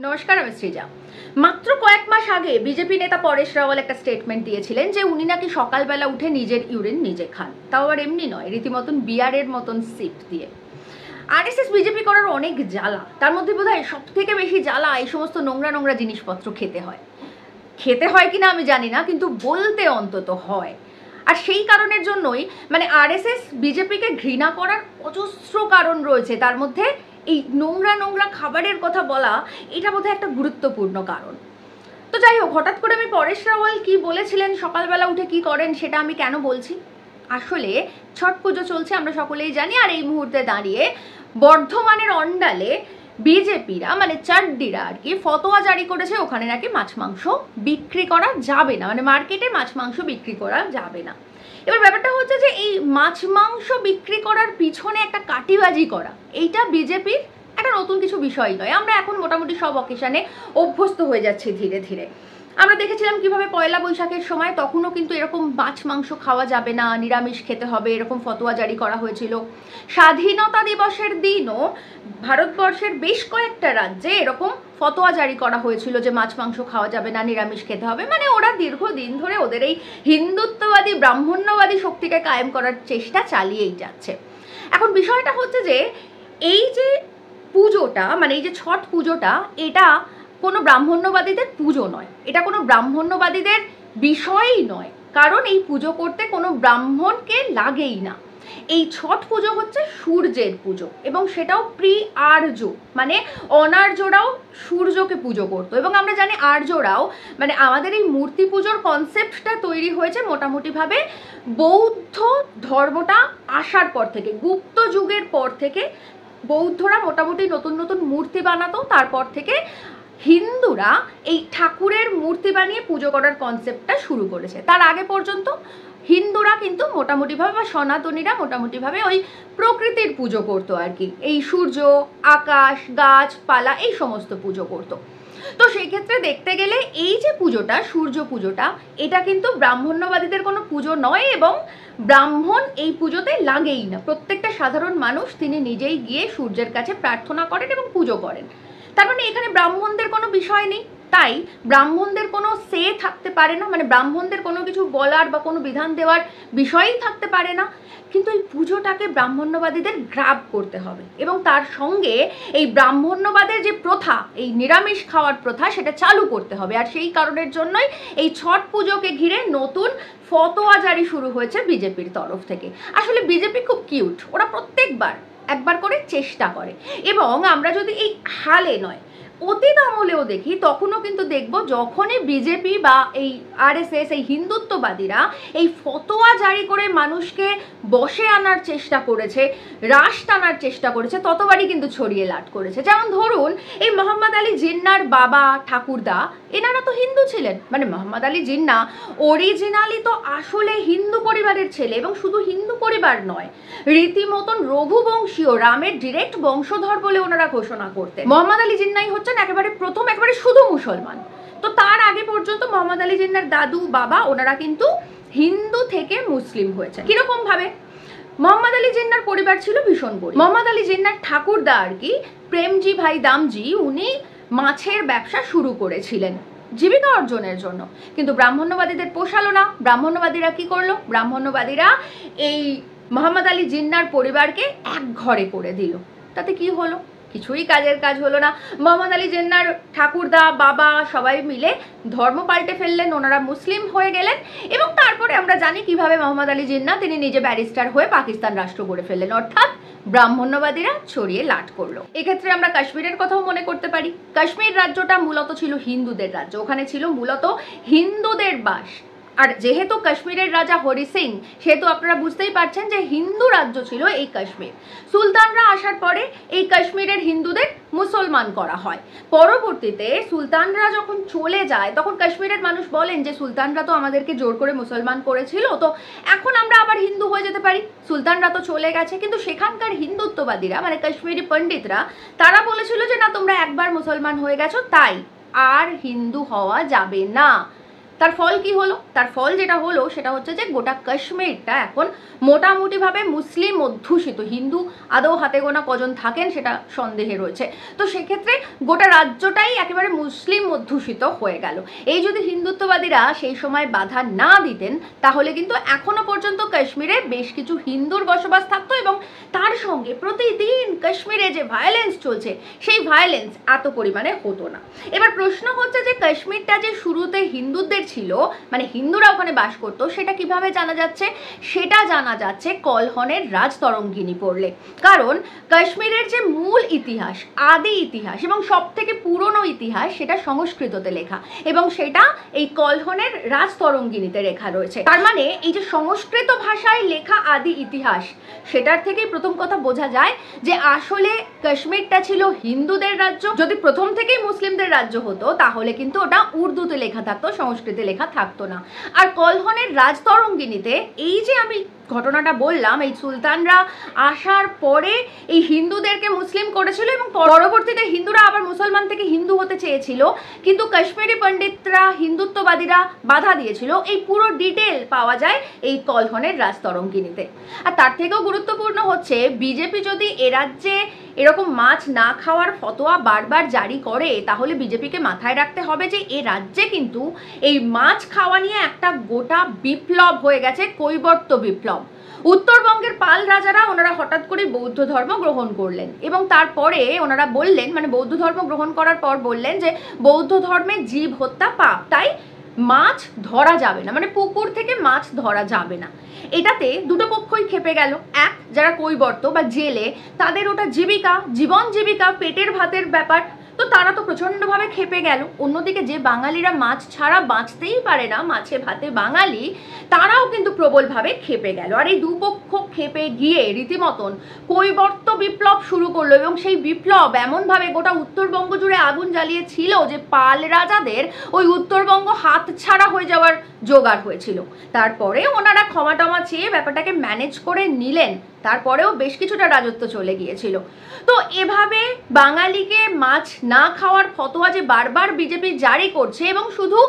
নমস্কার, আমি সৃজা। মাত্র কয়েক মাস আগে বিজেপি নেতা পরেশ রাওয়াল একটা স্টেটমেন্ট দিয়েছিলেন যে উনি নাকি সকালবেলা উঠে নিজের ইউরিন নিজে খান, তাও আবার এমনি নয়, রীতিমতন বিয়ারের মতন সিপ দিয়ে। আরএসএস বিজেপি করার অনেক জ্বালা, তার মধ্যে বোধহয় সব থেকে বেশি জ্বালা এই সমস্ত নোংরা নোংরা জিনিসপত্র খেতে হয় কিনা আমি জানি না, কিন্তু বলতে অন্তত হয়। আর সেই কারণের জন্যই আরএসএস বিজেপিকে ঘৃণা করার অজস্র কারণ রয়েছে, তার মধ্যে এই নোংরা নোংরা খাবারের কথা বলা এটা বোধহয় একটা গুরুত্বপূর্ণ কারণ। তো যাই হোক, হঠাৎ করে আমি পরেশ রাওয়াল কি বলেছিলেন, সকালবেলা উঠে কি করেন, সেটা আমি কেন বলছি। আসলে ছট পুজো চলছে, আমরা সকলেই জানি। আর এই মুহূর্তে দাঁড়িয়ে বর্ধমানের অন্ডালে বিজেপিরা চাড্ডিরা আর কি ফতোয়া জারি করেছে, ওখানে নাকি মাছ মাংস বিক্রি করা যাবে না, মার্কেটে মাছ মাংস বিক্রি করা যাবে না। এবার ব্যাপারটা হচ্ছে যে এই মাছ মাংস বিক্রি করার পিছনে একটা কাটিবাজি করা, এইটা বিজেপির একটা নতুন কিছু বিষয় নয়। আমরা এখন মোটামুটি সব অকেশনে অভ্যস্ত হয়ে যাচ্ছি ধীরে ধীরে। আমরা দেখেছিলাম কিভাবে পয়লা বৈশাখের সময় তখনও কিন্তু এরকম মাছ মাংস খাওয়া যাবে না, নিরামিষ খেতে হবে, এরকম ফতোয়া জারি করা হয়েছিল। স্বাধীনতা দিবসের দিনও ভারতবর্ষের বেশ কয়েকটা রাজ্যে এরকম ফতোয়া জারি করা হয়েছিল যে মাছ মাংস খাওয়া যাবে না, নিরামিষ খেতে হবে। ওরা দীর্ঘদিন ধরে ওদের এই হিন্দুত্ববাদী ব্রাহ্মণ্যবাদী শক্তিকে কায়েম করার চেষ্টা চালিয়েই যাচ্ছে। এখন বিষয়টা হচ্ছে যে এই যে পুজোটা, এই যে ছট পুজোটা, এটা কোনো ব্রাহ্মণ্যবাদীদের পুজো নয়, এটা কোনো ব্রাহ্মণ্যবাদীদের বিষয়ই নয়, কারণ এই পুজো করতে কোনো ব্রাহ্মণকে লাগেই না। এই ছট পুজো হচ্ছে সূর্যের পুজো, এবং সেটাও প্রি আর্য, অনার্যরাও সূর্যকে পুজো করতো। এবং আমরা জানি আর্যরাও আমাদের এই মূর্তি পুজোর কনসেপ্টটা তৈরি হয়েছে মোটামুটিভাবে বৌদ্ধ ধর্মটা আসার পর থেকে, গুপ্ত যুগের পর থেকে বৌদ্ধরা মোটামুটি নতুন নতুন মূর্তি বানাতো, তারপর থেকে হিন্দুরা এই ঠাকুরের মূর্তি বানিয়ে পুজো করার কনসেপ্টটা শুরু করেছে। তার আগে পর্যন্ত হিন্দুরা কিন্তু মোটামুটিভাবে বা সনাতনীরা মোটামুটিভাবে ওই প্রকৃতির পুজো করতো আর কি, এই সূর্য, আকাশ, গাছপালা, এই সমস্ত পুজো করতো। তো সেই ক্ষেত্রে দেখতে গেলে এই যে পুজোটা, সূর্য পুজোটা, এটা কিন্তু ব্রাহ্মণ্যবাদীদের কোনো পুজো নয়, এবং ব্রাহ্মণ এই পুজোতে লাগেই না। প্রত্যেকটা সাধারণ মানুষ তিনি নিজেই গিয়ে সূর্যের কাছে প্রার্থনা করেন এবং পুজো করেন। তার এখানে ব্রাহ্মণদের কোনো বিষয় নেই, তাই ব্রাহ্মণদের কোনো সে থাকতে পারে না, ব্রাহ্মণদের কোনো কিছু বলার বা কোনো বিধান দেওয়ার বিষয়ই থাকতে পারে না। কিন্তু এই পুজোটাকে ব্রাহ্মণ্যবাদীদের গ্রাব করতে হবে, এবং তার সঙ্গে এই ব্রাহ্মণ্যবাদের যে প্রথা, এই নিরামিষ খাওয়ার প্রথা, সেটা চালু করতে হবে। আর সেই কারণের জন্যই এই ছট পুজোকে ঘিরে নতুন ফতোয়া জারি শুরু হয়েছে বিজেপির তরফ থেকে। আসলে বিজেপি খুব কিউট, ওরা প্রত্যেকবার একবার করে চেষ্টা করে, এবং আমরা যদি এই হালে নয় অতীত আমলেও দেখি, তখনও কিন্তু দেখব যখনই বিজেপি বা এই আরএসএস, এই হিন্দুত্ববাদীরা এই ফতোয়া জারি করে মানুষকে বসে আনার চেষ্টা করেছে, রাশ টানার চেষ্টা করেছে, ততবারই কিন্তু ছড়িয়ে লাট করেছে। যেমন ধরুন এই মোহাম্মদ আলী জিন্নার বাবা ঠাকুরদা, এনারা তো হিন্দু ছিলেন, মোহাম্মদ আলী জিন্না অরিজিনালি তো আসলে হিন্দু পরিবারের ছেলে, এবং শুধু হিন্দু পরিবার নয়, রীতিমতন রঘুবংশীয়, রামের ডিরেক্ট বংশধর বলে ওনারা ঘোষণা করতেন। মোহাম্মদ আলী জিন্নাই হচ্ছেন একেবারে প্রথম, একেবারে শুধু মুসলমান। তো তার আগে পর্যন্ত মোহাম্মদ আলী জিন্নার দাদু, বাবা, ওনারা কিন্তু হিন্দু থেকে মুসলিম হয়েছে। কিরকম ভাবে? মোহাম্মদ আলী জিন্নার পরিবার ছিল ভীষণ গরিব। মোহাম্মদ আলী জিন্নার ঠাকুরদা আর কি, প্রেমজি ভাই দামজি, উনি মাছের ব্যবসা শুরু করেছিলেন জীবিকা অর্জনের জন্য, কিন্তু ব্রাহ্মণ্যবাদীদের পোষালো না। ব্রাহ্মণ্যবাদীরা কি করলো? ব্রাহ্মণ্যবাদীরা এই মোহাম্মদ আলী জিন্নার পরিবারকে এক ঘরে করে দিল। তাতে কি হলো? কিছুই কাজের কাজ হলো না। মোহাম্মদ আলী জিন্নার ঠাকুরদা, বাবা সবাই মিলে ধর্ম পাল্টে ফেললেন, ওনারা মুসলিম হয়ে গেলেন, এবং তারপরে আমরা জানি কিভাবে মোহাম্মদ আলী জিন্না তিনি নিজে ব্যারিস্টার হয়ে পাকিস্তান রাষ্ট্র গড়ে ফেললেন, অর্থাৎ ব্রাহ্মণ্যবাদীরা ছড়িয়ে লাট করলো। এক্ষেত্রে আমরা কাশ্মীরের কথাও মনে করতে পারি। কাশ্মীর রাজ্যটা মূলত ছিল হিন্দুদের রাজ্য, ওখানে ছিল মূলত হিন্দুদের বাস। আর যেহেতু কাশ্মীরের রাজা হরি সিং, সেহেতু আপনারা বুঝতেই পারছেন যে হিন্দু রাজ্য ছিল এই কাশ্মীর। সুলতানরা আসার পরে এই কাশ্মীরের হিন্দুদের মুসলমান করা হয়। পরবর্তীতে সুলতানরা যখন চলে যায়, তখন কাশ্মীরের মানুষ বলেন যে সুলতানরা তো আমাদেরকে জোর করে মুসলমান করেছিল, তো এখন আমরা আবার হিন্দু হয়ে যেতে পারি, সুলতানরা তো চলে গেছে। কিন্তু সেখানকার হিন্দুত্ববাদীরা, কাশ্মীরি পণ্ডিতরা, তারা বলেছিল যে না, তোমরা একবার মুসলমান হয়ে গেছো, তাই আর হিন্দু হওয়া যাবে না। তার ফল কি হলো? তার ফল যেটা হলো সেটা হচ্ছে যে গোটা কাশ্মীরটা এখন মোটামুটিভাবে মুসলিম অধ্যুষিত। হিন্দু আদৌ হাতে গোনা কজন থাকেন সেটা সন্দেহে রয়েছে। তো সেক্ষেত্রে গোটা রাজ্যটাই একেবারে মুসলিম অধ্যুষিত হয়ে গেল। এই যদি হিন্দুত্ববাদীরা সেই সময় বাধা না দিতেন তাহলে কিন্তু এখনো পর্যন্ত কাশ্মীরে বেশ কিছু হিন্দুর বসবাস থাকতো এবং তার সঙ্গে প্রতিদিন কাশ্মীরে যে ভায়োলেন্স চলছে সেই ভায়োলেন্স এত পরিমাণে হতো না। এবার প্রশ্ন হচ্ছে যে কাশ্মীরটা যে শুরুতে হিন্দুদের ছিল, মানে হিন্দুরা ওখানে বাস করতো, সেটা কিভাবে জানা যাচ্ছে? সেটা জানা যাচ্ছে কলহনের রাজতরঙ্গিনী পড়লে। কারণ কাশ্মীরের যে মূল ইতিহাস, আদি ইতিহাস এবং সব থেকে পুরনো ইতিহাস সেটা সংস্কৃততে লেখা এবং সেটা এই কলহনের রাজতরঙ্গিনীতে লেখা রয়েছে। তার মানে এই যে সংস্কৃত ভাষায় লেখা আদি ইতিহাস, সেটার থেকেই প্রথম কথা বোঝা যায় যে আসলে কাশ্মীরটা ছিল হিন্দুদের রাজ্য। যদি প্রথম থেকেই মুসলিমদের রাজ্য হতো তাহলে কিন্তু ওটা উর্দুতে লেখা থাকতো, সংস্কৃতে লেখা থাকতো না। আর কলহনের রাজতরঙ্গিনীতে এই যে আমি ঘটনাটা বললাম, এই সুলতানরা আসার পরে এই হিন্দুদেরকে মুসলিম করেছিল এবং পরবর্তীতে হিন্দুরা আবার মুসলমান থেকে হিন্দু হতে চেয়েছিল, কিন্তু কাশ্মীরি পণ্ডিতরা, হিন্দুত্ববাদীরা বাধা দিয়েছিল। এই পুরো ডিটেল পাওয়া যায় এই কলহনের রাজতরঙ্গিনীতে। আর তার থেকেও গুরুত্বপূর্ণ হচ্ছে বিজেপি যদি এ রাজ্যে এরকম মাছ না খাওয়ার ফতোয়া বারবার জারি করে তাহলে বিজেপিকে মাথায় রাখতে হবে যে এ রাজ্যে কিন্তু এই মাছ খাওয়া নিয়ে একটা গোটা বিপ্লব হয়ে গেছে, কৈবর্ত বিপ্লব। উত্তরবঙ্গের পাল রাজারা ওনারা হঠাৎ করে বৌদ্ধ ধর্ম গ্রহণ করলেন এবং তারপরে ওনারা বললেন, মানে বৌদ্ধ ধর্ম গ্রহণ করার পর বললেন যে বৌদ্ধ ধর্মে জীব হত্যা পাপ, তাই মাছ ধরা যাবে না, মানে পুকুর থেকে মাছ ধরা যাবে না। এটাতে দুটো পক্ষই খেপে গেল। এক, যারা কৈবর্ত বা জেলে, তাদের ওটা জীবিকা, জীবন জীবিকা, পেটের ভাতের ব্যাপার, তো তারা তো প্রচণ্ডভাবে খেপে গেল। অন্যদিকে যে বাঙালিরা মাছ ছাড়া বাঁচতেই পারে না, মাছে ভাতে বাঙালি, তারাও কিন্তু প্রবলভাবে খেপে গেল। আর এই দুপক্ষ খেপে গিয়ে রীতিমতন কৈবর্ত বিপ্লব শুরু করলো এবং সেই বিপ্লব এমনভাবে গোটা উত্তরবঙ্গ জুড়ে আগুন জ্বালিয়েছিল যে পাল রাজাদের ওই উত্তরবঙ্গ হাত ছাড়া হয়ে যাওয়ার জোগাড় হয়েছিল। তারপরে ওনারা ক্ষমা টমা চেয়ে ব্যাপারটাকে ম্যানেজ করে নিলেন, তারপরেও বেশ কিছুটা রাজত্ব চলে গিয়েছিল। তো এভাবে বাঙালিকে মাছ না খাওয়ার ফতোয়া যে বারবার বিজেপি জারি করছে, এবং শুধু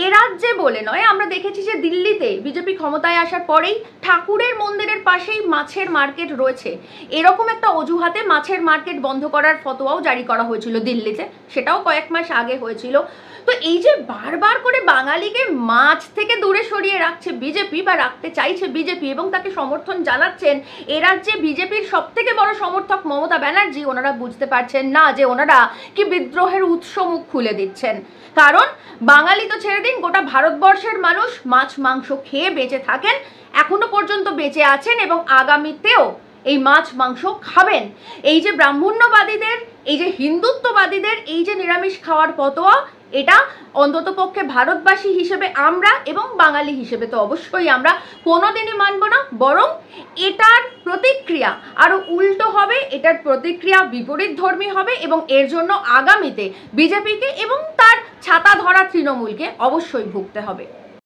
এ রাজ্যে বলে নয়, আমরা দেখেছি যে দিল্লিতে বিজেপি ক্ষমতায় আসার পরেই ঠাকুরের মন্দিরের পাশেই মাছের মার্কেট রয়েছে, এরকম একটা অজুহাতে মাছের মার্কেট বন্ধ করার ফতোয়াও জারি করা হয়েছিল দিল্লিতে, সেটাও কয়েক মাস আগে হয়েছিল। তো এই যে বারবার করে বাঙালিকে মাছ থেকে দূরে সরিয়ে রাখছে বিজেপি বা রাখতে চাইছে বিজেপি এবং তাকে সমর্থন জানাচ্ছেন এ রাজ্যে বিজেপির সব থেকে বড় সমর্থক মমতা ব্যানার্জি, ওনারা বুঝতে পারছেন না যে ওনারা কি বিদ্রোহের উৎস মুখ খুলে দিচ্ছেন। কারণ বাঙালি তো ছেড়ে দিন, গোটা ভারতবর্ষের মানুষ মাছ মাংস খেয়ে বেঁচে থাকেন, এখনো পর্যন্ত বেঁচে আছেন এবং আগামীতেও এই মাছ মাংস খাবেন। এই যে ব্রাহ্মণ্যবাদীদের, এই যে হিন্দুত্ববাদীদের এই যে নিরামিষ খাওয়ার ফতোয়া, এটা অন্ততপক্ষে ভারতবাসী হিসেবে আমরা এবং বাঙালি হিসেবে তো অবশ্যই আমরা কোনোদিনই মানব না, বরং এটার প্রতিক্রিয়া আরও উল্টো হবে, এটার প্রতিক্রিয়া বিপরীত ধর্মী হবে এবং এর জন্য আগামীতে বিজেপিকে এবং তার ছাতা ধরা তৃণমূলকে অবশ্যই ভুগতে হবে।